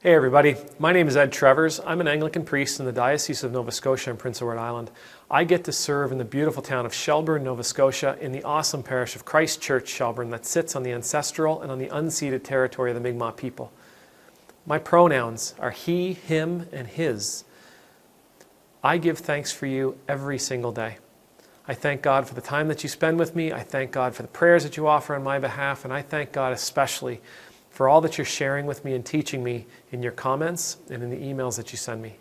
Hey everybody, my name is Ed Trevors. I'm an Anglican priest in the Diocese of Nova Scotia and Prince Edward Island. I get to serve in the beautiful town of Shelburne, Nova Scotia in the awesome parish of Church Shelburne that sits on the ancestral and on the unceded territory of the Mi'kmaq people. My pronouns are he, him, and his. I give thanks for you every single day. I thank God for the time that you spend with me. I thank God for the prayers that you offer on my behalf, and I thank God especially for all that you're sharing with me and teaching me in your comments and in the emails that you send me.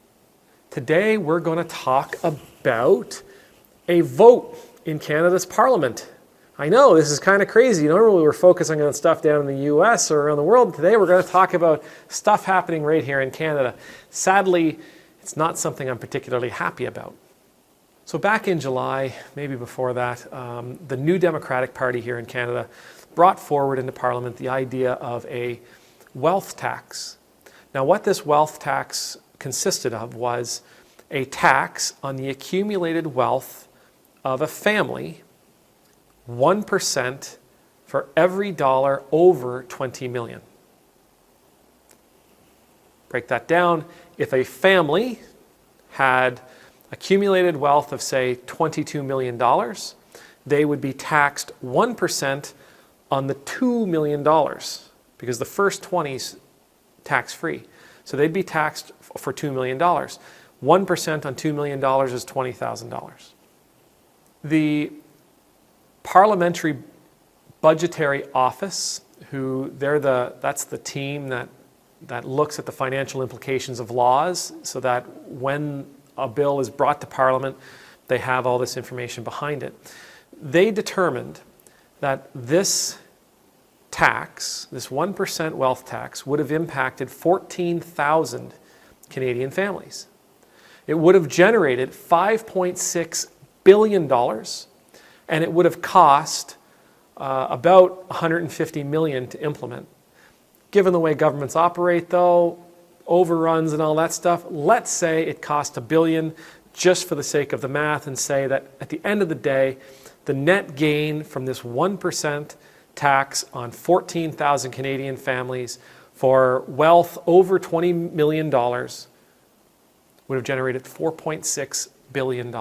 Today we're going to talk about a vote in Canada's Parliament. I know, this is kind of crazy. Normally we're focusing on stuff down in the US or around the world. Today we're going to talk about stuff happening right here in Canada. Sadly, it's not something I'm particularly happy about. So back in July, maybe before that, the New Democratic Party here in Canada brought forward into Parliament the idea of a wealth tax. Now what this wealth tax consisted of was a tax on the accumulated wealth of a family, 1% for every dollar over 20 million. Break that down. If a family had accumulated wealth of, say, $22 million, they would be taxed 1% on the $2 million, because the first 20's tax-free. So they'd be taxed for $2 million. 1% on $2 million is $20,000. The Parliamentary Budgetary Office, that's the team that looks at the financial implications of laws, so that when a bill is brought to Parliament, they have all this information behind it. They determined that this tax, this 1% wealth tax, would have impacted 14,000 Canadian families. It would have generated $5.6 billion, and it would have cost about $150 million to implement. Given the way governments operate, though, overruns and all that stuff, let's say it cost $1 billion just for the sake of the math, and say that at the end of the day, the net gain from this 1% tax on 14,000 Canadian families for wealth over $20 million would have generated $4.6 billion.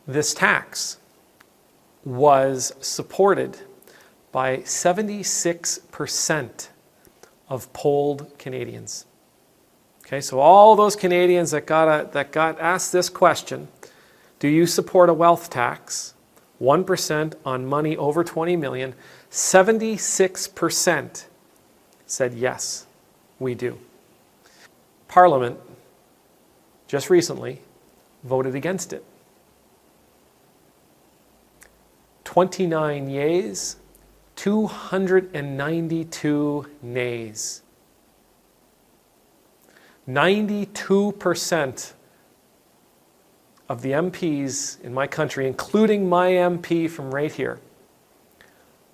This tax was supported by 76% of polled Canadians. Okay, so all those Canadians that got asked this question, do you support a wealth tax, 1% on money over 20 million, 76% said yes, we do. Parliament just recently voted against it. 29 yeas, 292 nays. 92% of the MPs in my country, including my MP from right here,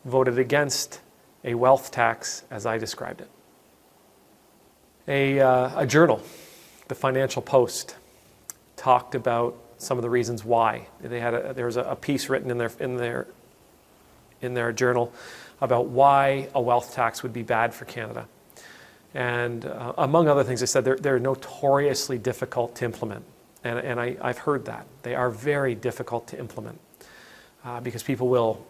voted against a wealth tax as I described it. A journal, the Financial Post, talked about some of the reasons why. There was a piece written in their journal about why a wealth tax would be bad for Canada. And among other things, they said they're notoriously difficult to implement. And I've heard that. They are very difficult to implement because people will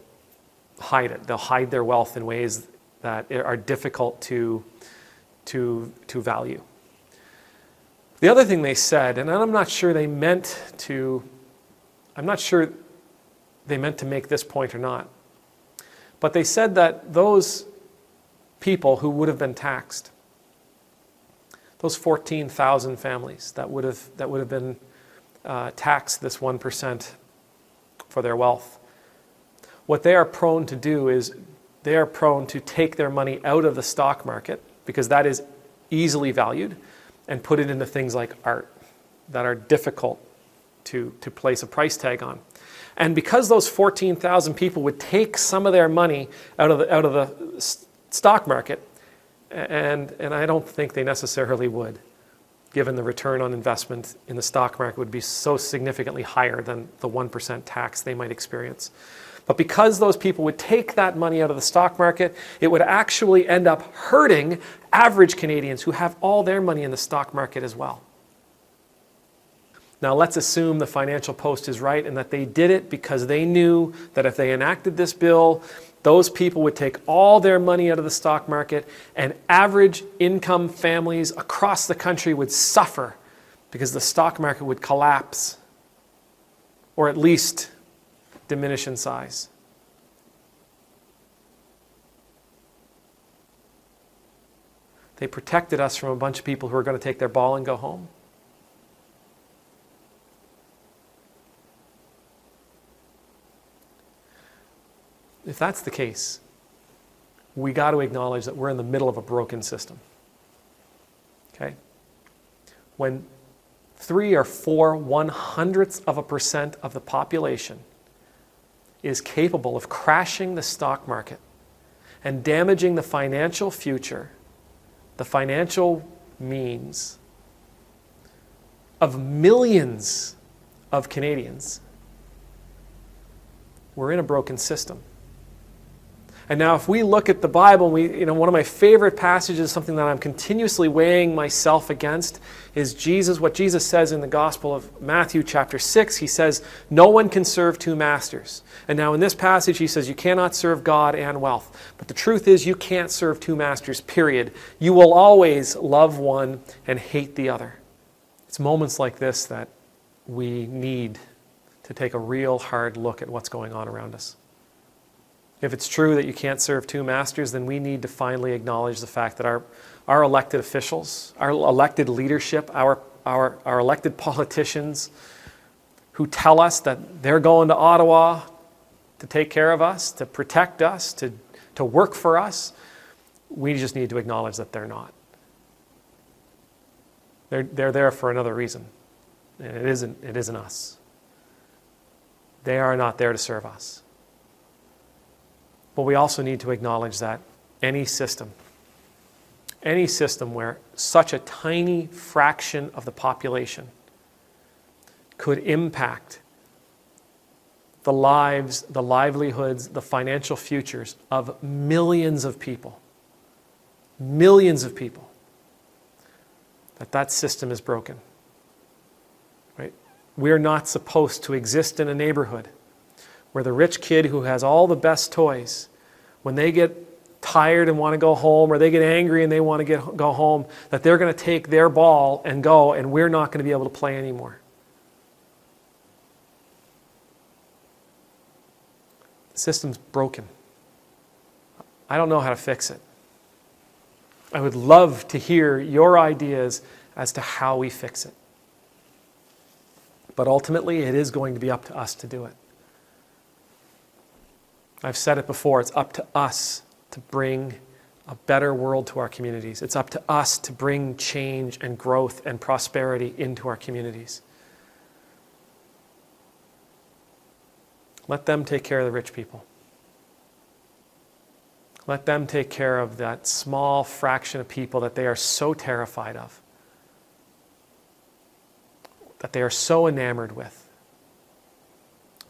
hide it. They'll hide their wealth in ways that are difficult to value. The other thing they said, and I'm not sure they meant to make this point or not, but they said that those people who would have been taxed, those 14,000 families that would have been taxed this 1% for their wealth, what they are prone to do is they are prone to take their money out of the stock market, because that is easily valued, and put it into things like art that are difficult to place a price tag on. And because those 14,000 people would take some of their money out of the stock market, and I don't think they necessarily would, given the return on investment in the stock market would be so significantly higher than the 1% tax they might experience. But because those people would take that money out of the stock market, it would actually end up hurting average Canadians who have all their money in the stock market as well. Now let's assume the Financial Post is right and that they did it because they knew that if they enacted this bill, those people would take all their money out of the stock market and average income families across the country would suffer because the stock market would collapse or at least diminish in size. They protected us from a bunch of people who are going to take their ball and go home. If that's the case, we got to acknowledge that we're in the middle of a broken system. Okay? When 3 or 4 1/100% of the population is capable of crashing the stock market and damaging the financial future, the financial means of millions of Canadians, we're in a broken system. And now if we look at the Bible, one of my favorite passages, something that I'm continuously weighing myself against, is what Jesus says in the Gospel of Matthew chapter 6. He says, no one can serve 2 masters. And now in this passage, he says, you cannot serve God and wealth. But the truth is, you can't serve 2 masters, period. You will always love one and hate the other. It's moments like this that we need to take a real hard look at what's going on around us. If it's true that you can't serve 2 masters, then we need to finally acknowledge the fact that our elected officials, our elected leadership, our elected politicians who tell us that they're going to Ottawa to take care of us, to protect us, to work for us, we just need to acknowledge that they're not. They're there for another reason, and it isn't us. They are not there to serve us. But we also need to acknowledge that any system where such a tiny fraction of the population could impact the lives, the livelihoods, the financial futures of millions of people, that system is broken. Right? We're not supposed to exist in a neighborhood where the rich kid who has all the best toys, when they get tired and want to go home, or they get angry and they want to go home, that they're going to take their ball and go, and we're not going to be able to play anymore. The system's broken. I don't know how to fix it. I would love to hear your ideas as to how we fix it. But ultimately, it is going to be up to us to do it. I've said it before, it's up to us to bring a better world to our communities. It's up to us to bring change and growth and prosperity into our communities. Let them take care of the rich people. Let them take care of that small fraction of people that they are so terrified of, that they are so enamored with,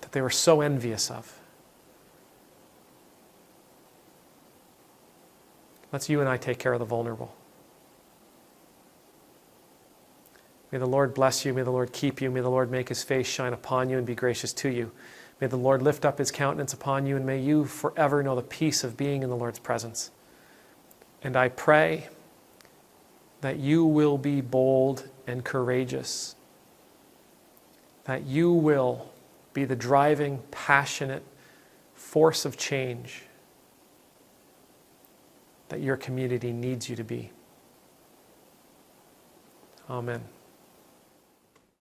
that they were so envious of. Let's you and I take care of the vulnerable. May the Lord bless you. May the Lord keep you. May the Lord make his face shine upon you and be gracious to you. May the Lord lift up his countenance upon you, and may you forever know the peace of being in the Lord's presence. And I pray that you will be bold and courageous, that you will be the driving, passionate force of change that your community needs you to be. Amen.